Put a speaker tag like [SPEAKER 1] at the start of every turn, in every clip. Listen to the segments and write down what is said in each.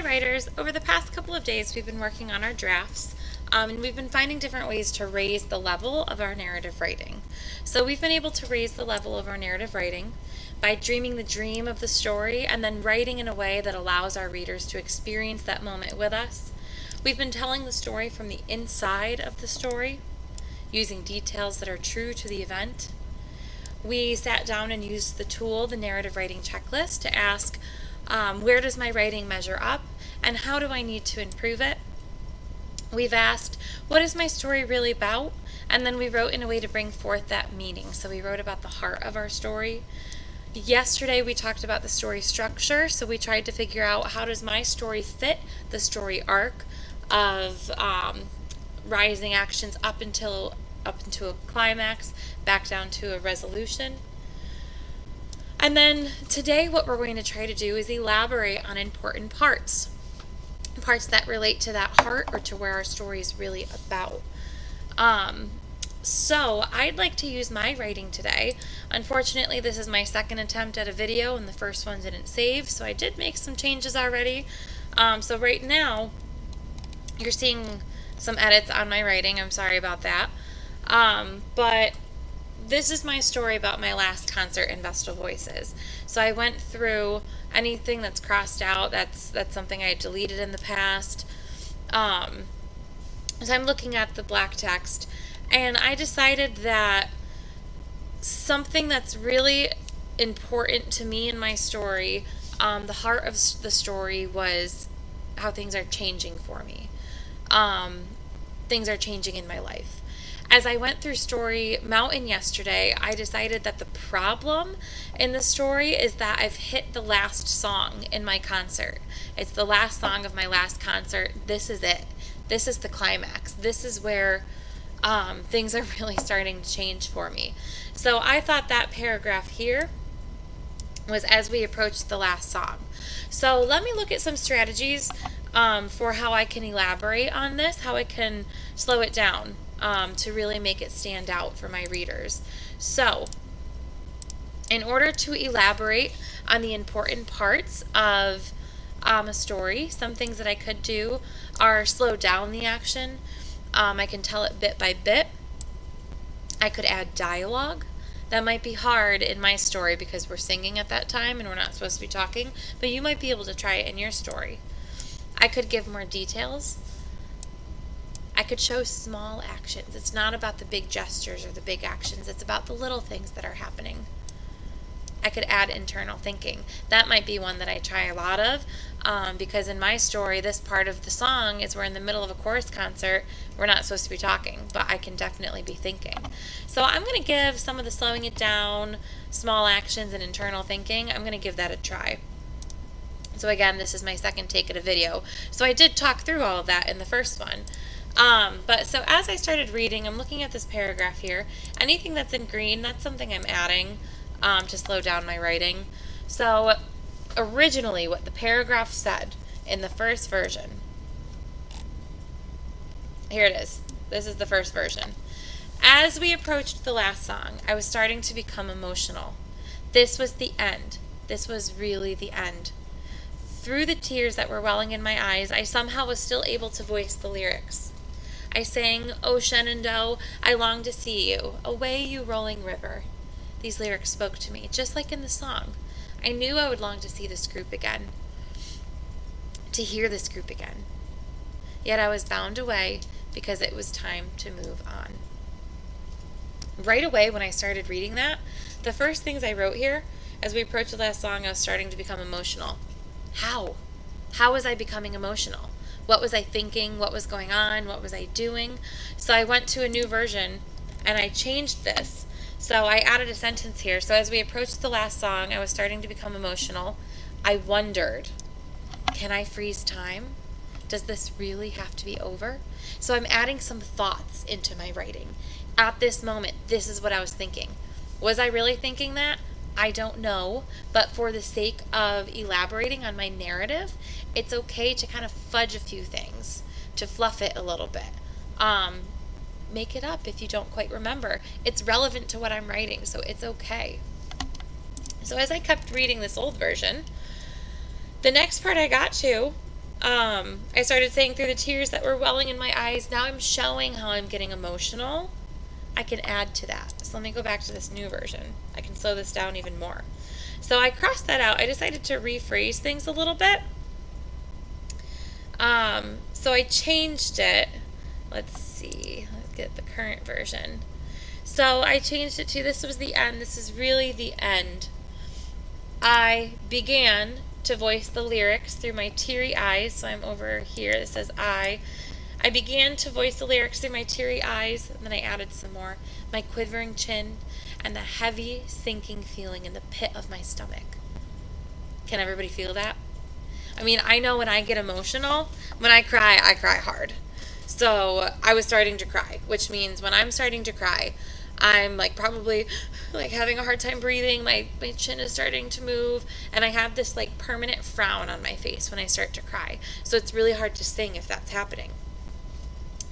[SPEAKER 1] Hi writers! Over the past couple of days we've been working on our drafts and we've been finding different ways to raise the level of our narrative writing. So we've been able to raise the level of our narrative writing by dreaming the dream of the story and then writing in a way that allows our readers to experience that moment with us. We've been telling the story from the inside of the story, using details that are true to the event. We sat down and used the tool, the narrative writing checklist, to ask where does my writing measure up and how do I need to improve it? We've asked, what is my story really about? And then we wrote in a way to bring forth that meaning. So we wrote about the heart of our story. Yesterday we talked about the story structure. So we tried to figure out how does my story fit the story arc of rising actions up into a climax, back down to a resolution. And then today what we're going to try to do is elaborate on important parts that relate to that heart or to where our story is really about. So I'd like to use my writing today. Unfortunately, this is my second attempt at a video and the first one didn't save, so I did make some changes already. So right now, you're seeing some edits on my writing. I'm sorry about that. But this is my story about my last concert in Vestal Voices. So I went through anything that's crossed out. That's something I had deleted in the past. So I'm looking at the black text, and I decided that something that's really important to me in my story, the heart of the story was how things are changing for me. Things are changing in my life. As I went through Story Mountain yesterday, I decided that the problem in the story is that I've hit the last song in my concert. It's the last song of my last concert. This is it. This is the climax. This is where things are really starting to change for me. So I thought that paragraph here was as we approached the last song. So let me look at some strategies for how I can elaborate on this, how I can slow it down. To really make it stand out for my readers. So, in order to elaborate on the important parts of a story, some things that I could do are slow down the action. I can tell it bit by bit. I could add dialogue. That might be hard in my story because we're singing at that time and we're not supposed to be talking, but you might be able to try it in your story. I could give more details. I could show small actions. It's not about the big gestures or the big actions. It's about the little things that are happening. I could add internal thinking. That might be one that I try a lot of because in my story, this part of the song is we're in the middle of a chorus concert. We're not supposed to be talking, but I can definitely be thinking. So I'm going to give some of the slowing it down, small actions, and internal thinking. I'm going to give that a try. So again, this is my second take at a video. So I did talk through all of that in the first one. But so as I started reading, I'm looking at this paragraph here. Anything that's in green, that's something I'm adding to slow down my writing. So originally what the paragraph said in the first version, here it is. This is the first version. As we approached the last song, I was starting to become emotional. This was the end. This was really the end. Through the tears that were welling in my eyes, I somehow was still able to voice the lyrics. I sang, "O Shenandoah, I long to see you, away you rolling river." These lyrics spoke to me, just like in the song. I knew I would long to see this group again, to hear this group again. Yet I was bound away because it was time to move on. Right away when I started reading that, the first things I wrote here, as we approached the last song, I was starting to become emotional. How? How was I becoming emotional? What was I thinking? What was going on? What was I doing? So I went to a new version and I changed this. So I added a sentence here. So as we approached the last song, I was starting to become emotional. I wondered, can I freeze time? Does this really have to be over? So I'm adding some thoughts into my writing. At this moment, this is what I was thinking. Was I really thinking that? I don't know, but for the sake of elaborating on my narrative, it's okay to kind of fudge a few things, to fluff it a little bit. Make it up if you don't quite remember. It's relevant to what I'm writing, so it's okay. So as I kept reading this old version, the next part I got to I started saying through the tears that were welling in my eyes. Now I'm showing how I'm getting emotional. I can add to that. So let me go back to this new version. I can slow this down even more. So I crossed that out. I decided to rephrase things a little bit. So I changed it. Let's see. Let's get the current version. So I changed it to, this was the end. This is really the end. I began to voice the lyrics through my teary eyes. So I'm over here. It says I began to voice the lyrics through my teary eyes, and then I added some more. My quivering chin and the heavy sinking feeling in the pit of my stomach. Can everybody feel that? I mean, I know when I get emotional, when I cry hard. So I was starting to cry, which means when I'm starting to cry, I'm like probably like having a hard time breathing. My chin is starting to move, and I have this like permanent frown on my face when I start to cry. So it's really hard to sing if that's happening.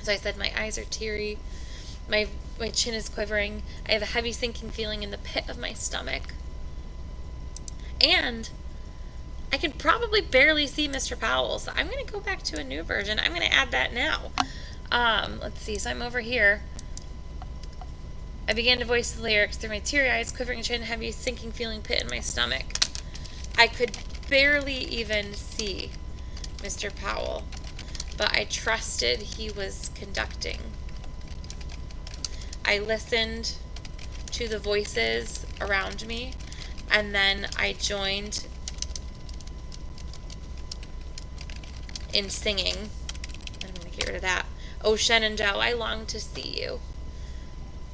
[SPEAKER 1] So I said my eyes are teary, my chin is quivering, I have a heavy sinking feeling in the pit of my stomach, and I can probably barely see Mr. Powell. So I'm going to go back to a new version. I'm going to add that now. Let's see. So I'm over here. I began to voice the lyrics through my teary eyes, quivering chin, heavy sinking feeling pit in my stomach. I could barely even see Mr. Powell, but I trusted he was conducting. I listened to the voices around me, and then I joined in singing. I'm going to get rid of that. Oh, Shenandoah, I long to see you.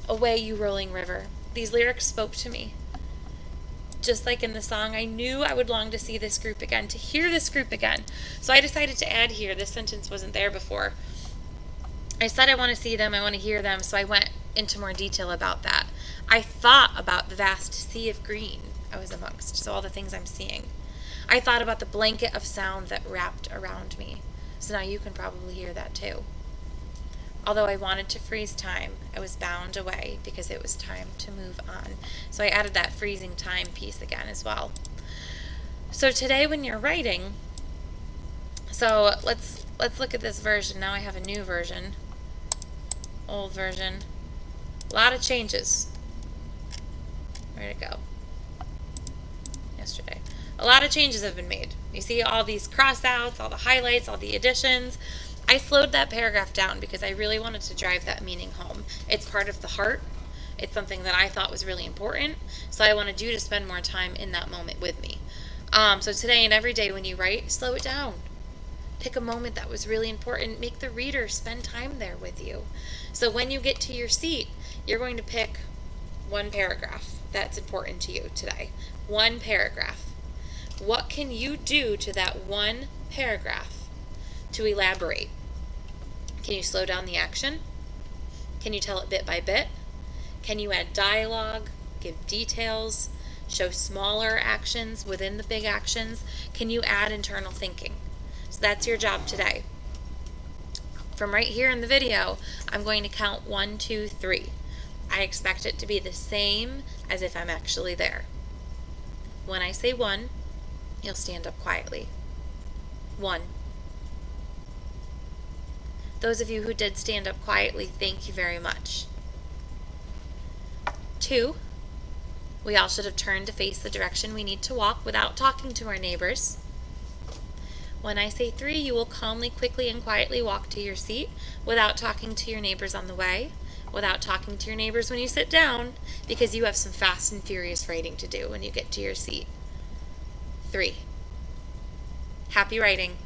[SPEAKER 1] Away, you rolling river. These lyrics spoke to me. Just like in the song, I knew I would long to see this group again, to hear this group again. So I decided to add here, this sentence wasn't there before. I said I want to see them, I want to hear them, so I went into more detail about that. I thought about the vast sea of green I was amongst, so all the things I'm seeing. I thought about the blanket of sound that wrapped around me. So now you can probably hear that too. Although I wanted to freeze time, I was bound away because it was time to move on. So I added that freezing time piece again as well. So today when you're writing, so let's look at this version. Now I have a new version, old version. A lot of changes. Where'd it go? Yesterday. A lot of changes have been made. You see all these cross-outs, all the highlights, all the additions. I slowed that paragraph down because I really wanted to drive that meaning home. It's part of the heart. It's something that I thought was really important. So I wanted you to spend more time in that moment with me. So today and every day when you write, slow it down. Pick a moment that was really important. Make the reader spend time there with you. So when you get to your seat, you're going to pick one paragraph that's important to you today. One paragraph. What can you do to that one paragraph to elaborate? Can you slow down the action? Can you tell it bit by bit? Can you add dialogue, give details, show smaller actions within the big actions? Can you add internal thinking? So that's your job today. From right here in the video, I'm going to count 1, 2, 3. I expect it to be the same as if I'm actually there. When I say 1, you'll stand up quietly. 1. Those of you who did stand up quietly, thank you very much. 2. We all should have turned to face the direction we need to walk without talking to our neighbors. When I say 3, you will calmly, quickly, and quietly walk to your seat without talking to your neighbors on the way, without talking to your neighbors when you sit down, because you have some fast and furious writing to do when you get to your seat. 3. Happy writing.